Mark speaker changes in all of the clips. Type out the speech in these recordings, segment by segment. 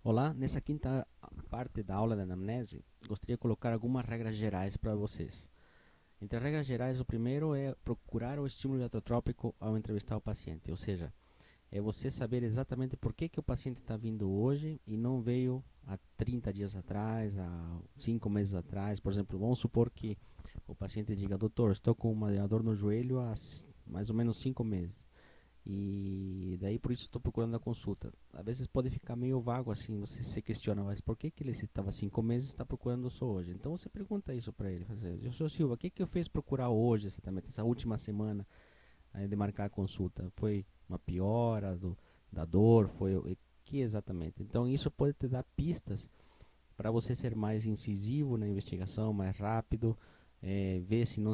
Speaker 1: Olá, nessa quinta parte da aula da anamnese, gostaria de colocar algumas regras gerais para vocês. Entre as regras gerais, o primeiro é procurar o estímulo datotrópico ao entrevistar o paciente, ou seja, é você saber exatamente por que o paciente está vindo hoje e não veio há 30 dias atrás, há 5 meses atrás. Por exemplo, vamos supor que o paciente diga: doutor, estou com uma dor no joelho há mais ou menos 5 meses. E daí por isso estou procurando a consulta. Às vezes pode ficar meio vago assim, você se questiona, mas por que, que ele estava 5 meses e está procurando só hoje? Então você pergunta isso para ele, senhor Silva, o que, que eu fiz procurar hoje exatamente, essa última semana de marcar a consulta? Foi uma piora da dor? Foi o que exatamente? Então isso pode te dar pistas para você ser mais incisivo na investigação, mais rápido, ver se não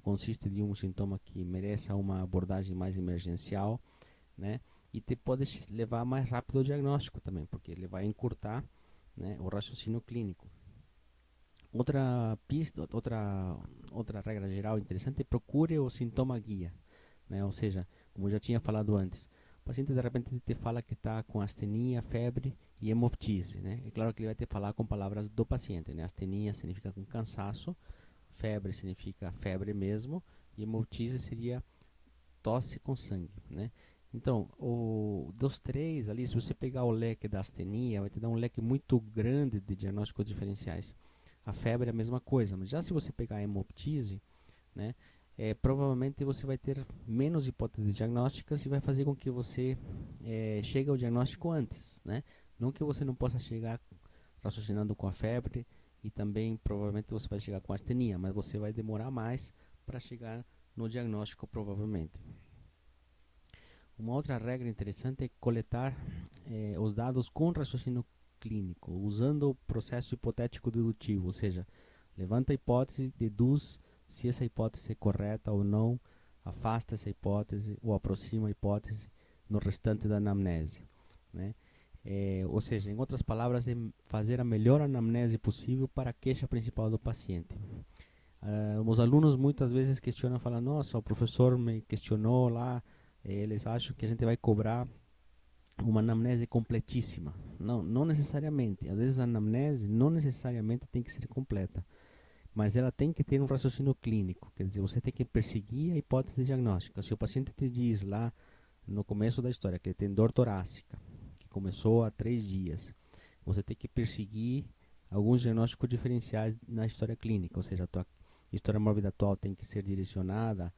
Speaker 1: consiste de um sintoma que mereça uma abordagem mais emergencial, né? E te pode levar mais rápido ao diagnóstico também, porque ele vai encurtar, né, o raciocínio clínico. Outra pista, outra regra geral interessante é procure o sintoma guia, né? Ou seja, como eu já tinha falado antes, o paciente de repente te fala que está com astenia, febre e hemoptise, né? É claro que ele vai te falar com palavras do paciente, né? Astenia significa com cansaço, febre significa febre mesmo, e hemoptise seria tosse com sangue, né? Então, dos três ali, se você pegar o leque da astenia, vai te dar um leque muito grande de diagnósticos diferenciais. A febre é a mesma coisa, mas já se você pegar a hemoptise, né, provavelmente você vai ter menos hipóteses diagnósticas e vai fazer com que você chegue ao diagnóstico antes, né? Não que você não possa chegar raciocinando com a febre e também provavelmente você vai chegar com a astenia, mas você vai demorar mais para chegar no diagnóstico provavelmente. Uma outra regra interessante é coletar os dados com raciocínio clínico, usando o processo hipotético dedutivo, ou seja, levanta a hipótese, deduz se essa hipótese é correta ou não, afasta essa hipótese ou aproxima a hipótese no restante da anamnese, né? Ou seja, em outras palavras, é fazer a melhor anamnese possível para a queixa principal do paciente. Os alunos muitas vezes questionam, falam: nossa, o professor me questionou lá, eles acham que a gente vai cobrar uma anamnese completíssima. Não, não necessariamente. Às vezes a anamnese não necessariamente tem que ser completa, mas ela tem que ter um raciocínio clínico. Quer dizer, você tem que perseguir a hipótese diagnóstica. Se o paciente te diz lá no começo da história que ele tem dor torácica, que começou há 3 dias, você tem que perseguir alguns diagnósticos diferenciais na história clínica, ou seja, a tua história mórbida atual tem que ser direcionada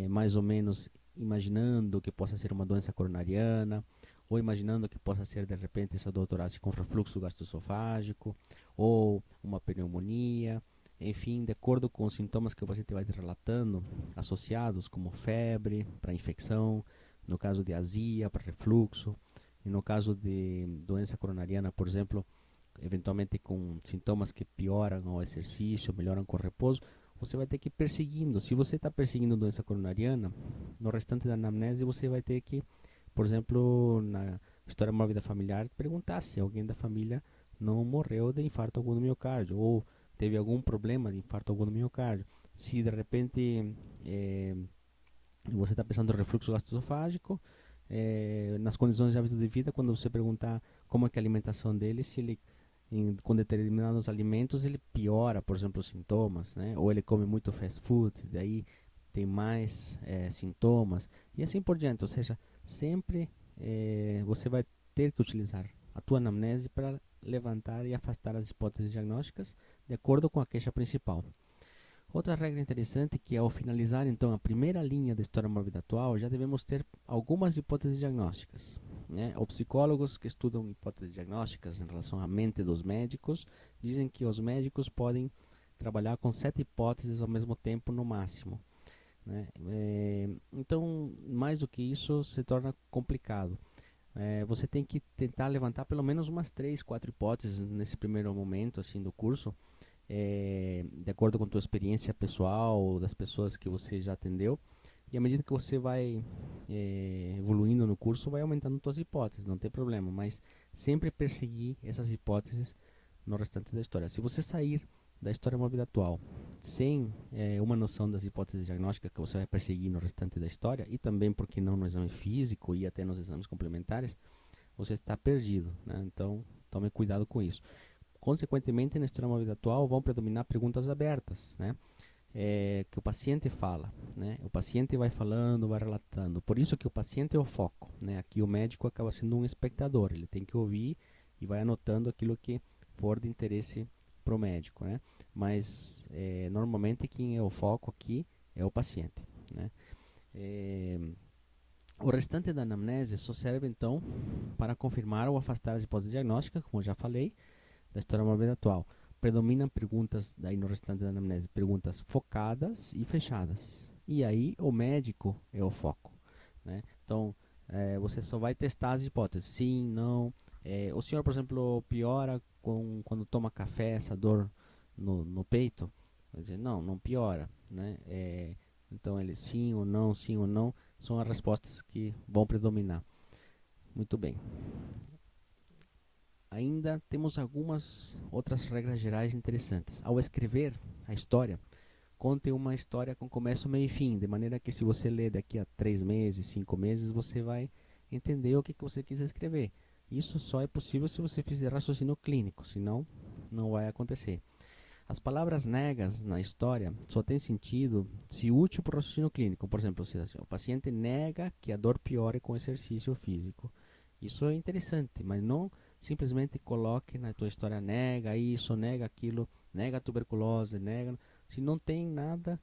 Speaker 1: mais ou menos imaginando que possa ser uma doença coronariana, ou imaginando que possa ser de repente essa dor torácica com refluxo gastroesofágico, ou uma pneumonia, enfim, de acordo com os sintomas que o paciente vai te relatando, associados como febre para infecção, no caso de azia para refluxo, e no caso de doença coronariana, por exemplo, eventualmente com sintomas que pioram ao exercício, melhoram com repouso, você vai ter que ir perseguindo. Se você está perseguindo doença coronariana, no restante da anamnese você vai ter que, por exemplo, na história mórbida familiar, perguntar se alguém da família não morreu de infarto agudo do miocárdio ou teve algum problema de infarto agudo do miocárdio. Se de repente você está pensando em refluxo gastroesofágico, nas condições de hábito de vida, quando você perguntar como é que é a alimentação dele, se ele com determinados alimentos ele piora, por exemplo, os sintomas, né? Ou ele come muito fast food, daí tem mais sintomas e assim por diante. Ou seja, sempre você vai ter que utilizar a tua anamnese para levantar e afastar as hipóteses diagnósticas de acordo com a queixa principal. Outra regra interessante é que ao finalizar então a primeira linha da história mórbida atual, já devemos ter algumas hipóteses diagnósticas, né? Os psicólogos que estudam hipóteses diagnósticas em relação à mente dos médicos dizem que os médicos podem trabalhar com 7 hipóteses ao mesmo tempo no máximo, né? Então, mais do que isso, se torna complicado. Você tem que tentar levantar pelo menos umas 3, 4 hipóteses nesse primeiro momento assim do curso, de acordo com a tua experiência pessoal, das pessoas que você já atendeu. E à medida que você vai evoluindo no curso, vai aumentando suas hipóteses, não tem problema. Mas sempre perseguir essas hipóteses no restante da história. Se você sair da história mórbida atual sem uma noção das hipóteses diagnósticas que você vai perseguir no restante da história, e também, porque não, no exame físico e até nos exames complementares, você está perdido, né? Então, tome cuidado com isso. Consequentemente, na história da vida atual, vão predominar perguntas abertas, né? Que o paciente fala, né? O paciente vai falando, vai relatando. Por isso que o paciente é o foco, né? Aqui o médico acaba sendo um espectador, ele tem que ouvir e vai anotando aquilo que for de interesse para o médico, né? Mas normalmente quem é o foco aqui é o paciente, né? O restante da anamnese só serve então para confirmar ou afastar as hipóteses diagnósticas, como já falei, da história mórbida atual. Predominam perguntas, daí no restante da anamnese, perguntas focadas e fechadas. E aí o médico é o foco, né? Então, você só vai testar as hipóteses, sim, não. O senhor, por exemplo, piora quando toma café, essa dor no peito? Vai dizer, não, não piora, né? Então, ele sim ou não, são as respostas que vão predominar. Muito bem. Ainda temos algumas outras regras gerais interessantes. Ao escrever a história, conte uma história com começo, meio e fim, de maneira que se você ler daqui a 3 meses, 5 meses, você vai entender o que você quis escrever. Isso só é possível se você fizer raciocínio clínico, senão não vai acontecer. As palavras negas na história só têm sentido se útil para o raciocínio clínico. Por exemplo, se o paciente nega que a dor piore com exercício físico. Isso é interessante, mas não simplesmente coloque na tua história nega isso, nega aquilo, nega a tuberculose, nega. Se não tem nada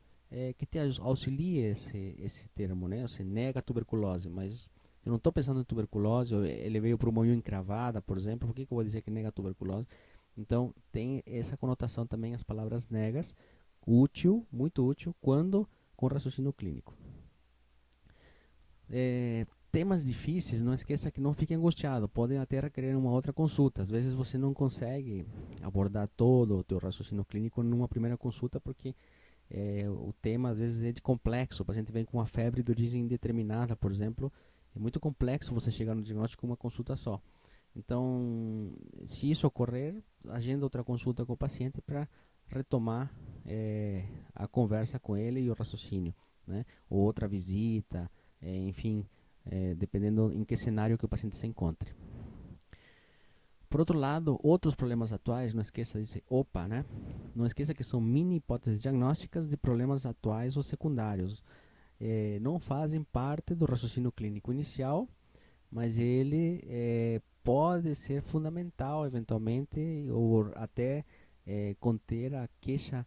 Speaker 1: que te auxilie esse termo, né? Você nega a tuberculose, mas eu não estou pensando em tuberculose, ele veio por uma unha encravada, por exemplo, por que eu vou dizer que nega a tuberculose? Então, tem essa conotação também as palavras negas, útil, muito útil, quando com raciocínio clínico. Temas difíceis, não esqueça que não fique angustiado, podem até requerer uma outra consulta. Às vezes você não consegue abordar todo o teu raciocínio clínico numa primeira consulta, porque o tema às vezes é de complexo. O paciente vem com uma febre de origem indeterminada, por exemplo, é muito complexo você chegar no diagnóstico com uma consulta só. Então, se isso ocorrer, agenda outra consulta com o paciente para retomar a conversa com ele e o raciocínio, né? Ou outra visita, enfim, dependendo em que cenário que o paciente se encontre. Por outro lado, outros problemas atuais, não esqueça de dizer OPA, né? Não esqueça que são mini hipóteses diagnósticas de problemas atuais ou secundários. Não fazem parte do raciocínio clínico inicial, mas ele pode ser fundamental eventualmente ou até conter a queixa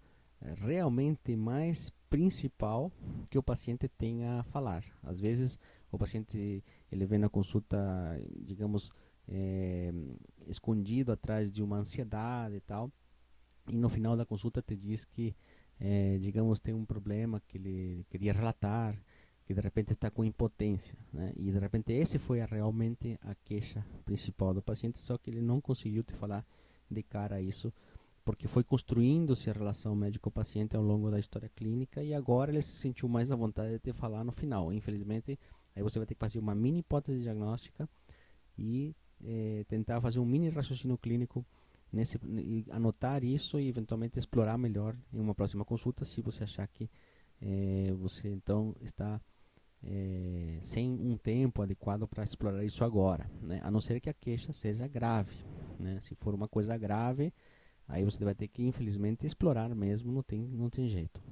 Speaker 1: realmente mais principal que o paciente tenha a falar. Às vezes o paciente ele vem na consulta, digamos, é, escondido atrás de uma ansiedade e tal, e no final da consulta te diz que, digamos, tem um problema que ele queria relatar, que de repente está com impotência, né? E de repente esse foi realmente a queixa principal do paciente, só que ele não conseguiu te falar de cara a isso, porque foi construindo-se a relação médico-paciente ao longo da história clínica e agora ele se sentiu mais à vontade de te falar no final. Infelizmente, aí você vai ter que fazer uma mini hipótese diagnóstica e tentar fazer um mini raciocínio clínico e anotar isso e eventualmente explorar melhor em uma próxima consulta, se você achar que você então está sem um tempo adequado para explorar isso agora, né? A não ser que a queixa seja grave, né? Se for uma coisa grave, aí você vai ter que infelizmente explorar mesmo, não tem jeito.